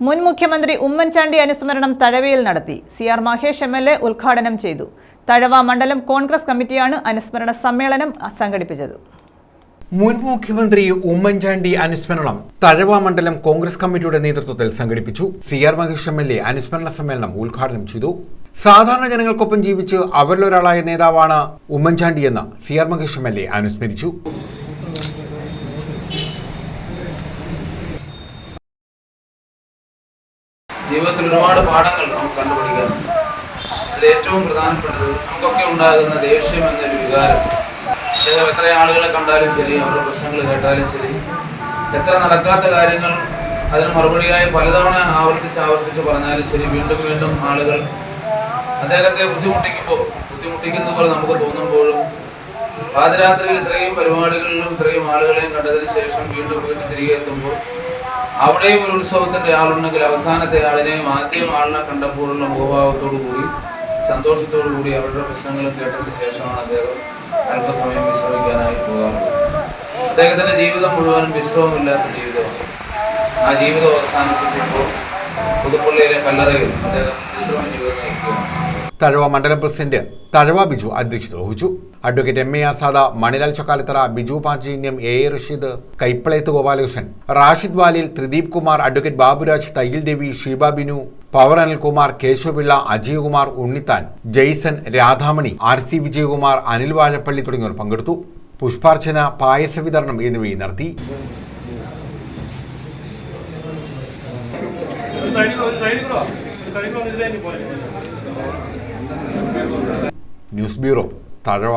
മുൻ മുഖ്യമന്ത്രി ഉമ്മൻചാണ്ടി അനുസ്മരണം തഴവയിൽ നടത്തി. CR മഹേഷ് MLA ഉദ്ഘാടനം ചെയ്തു. തഴവ മണ്ഡലം കോൺഗ്രസ് കമ്മിറ്റിയാണ് അനുസ്മരണ സമ്മേളനം സംഘടിപ്പിച്ചത്. മുൻ മുഖ്യമന്ത്രി ഉമ്മൻചാണ്ടി അനുസ്മരണം തഴവ മണ്ഡലം കോൺഗ്രസ് കമ്മിറ്റിയുടെ നേതൃത്വത്തിൽ സംഘടിപ്പിച്ചു. CR മഹേഷ് MLA അനുസ്മരണ സമ്മേളനം ഉദ്ഘാടനം ചെയ്തു. സാധാരണ ജനങ്ങൾക്കൊപ്പം ജീവിച്ച് അവരിലൊരാളായ നേതാവാണ് ഉമ്മൻചാണ്ടിയെന്ന് CR മഹേഷ് MLA അനുസ്മരിച്ചു. ജീവിതത്തിൽ ഒരുപാട് പാഠങ്ങൾ നമുക്ക് കണ്ടുപിടിക്കാറുണ്ട്. അതിൽ ഏറ്റവും പ്രധാനപ്പെട്ടത് നമുക്കൊക്കെ ഉണ്ടാകുന്ന ദേഷ്യം എന്നൊരു വികാരം. എത്ര ആളുകളെ കണ്ടാലും ശരി, അവരുടെ പ്രശ്നങ്ങൾ കേട്ടാലും ശരി, എത്ര നടക്കാത്ത കാര്യങ്ങൾ അതിന് മറുപടിയായി പലതവണ ആവർത്തിച്ച് പറഞ്ഞാലും ശരി, വീണ്ടും വീണ്ടും ആളുകൾ അദ്ദേഹത്തെ ബുദ്ധിമുട്ടിക്കുന്ന പോലെ നമുക്ക് തോന്നുമ്പോഴും പാതിരാത്രിയിൽ ഇത്രയും പരിപാടികളിലും ഇത്രയും ആളുകളെയും കണ്ടതിന് ശേഷം വീണ്ടും വീട്ടിൽ തിരികെ എത്തുമ്പോൾ അവിടെയും ഒരു ഉത്സവത്തിന്റെ ആളുണ്ടെങ്കിൽ അവസാനത്തെ ആളിനെയും ആദ്യം ആളിനെ കണ്ടപ്പോഴുള്ള മുഖഭാവത്തോടു കൂടി സന്തോഷത്തോടു കൂടി അവരുടെ പ്രശ്നങ്ങൾ കേട്ടതിന് ശേഷമാണ് അദ്ദേഹം അല്പസമയം വിശ്രമിക്കാനായി പോകാറുള്ളത്. അദ്ദേഹത്തിന്റെ ജീവിതം മുഴുവനും വിശ്രമമില്ലാത്ത ജീവിതമാണ്. ആ ജീവിതം അവസാനിപ്പിച്ചപ്പോൾ പുതുപ്പള്ളിയിലെ കല്ലറയിൽ അദ്ദേഹം വിശ്രമ ജീവിതം നയിക്കുകയാണ്. തഴവ മണ്ഡലം പ്രസിഡന്റ് തഴവ ബിജു അധ്യക്ഷത വഹിച്ചു. Advocate MA Azad, Manilal Chakkalathara, Biju Panchinyam, AA Rasheed, Kaippalayathu Gopalakrishnan, Rashid Valil, Thrideep Kumar, advocate Baburaj, Thayyil Devi, Sheeba Binu, power Anilkumar, Keshavapillai, Ajayakumar, Unnithan, Jaison, Radhamani, RC Vijayakumar, Anil Vazhappally തുടങ്ങിയവർ പങ്കെടുത്തു. പുഷ്പാർച്ചന, പായസ വിതരണം എന്നിവയും നടത്തി. News bureau, Thazhava.